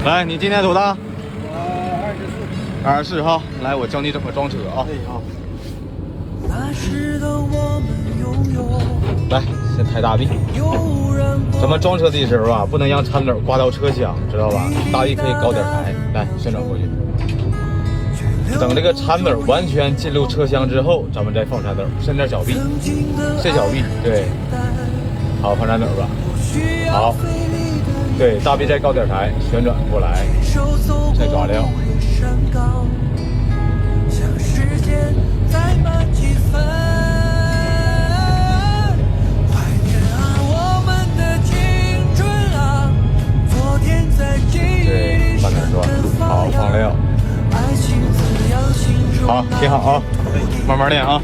来，你今年多大24。24哈。来，我教你怎么装车啊。好。来，先抬大臂。咱们装车的时候啊，不能让铲斗刮到车厢，知道吧？大臂可以高点抬。来，旋转过去。等这个铲斗完全进入车厢之后，咱们再放铲斗，伸点小臂，伸小臂，对。好，放铲斗吧。好，对，大臂再高点抬，旋转过来，再抓料。对，慢点转。好，放料。好，挺好啊，慢慢练啊。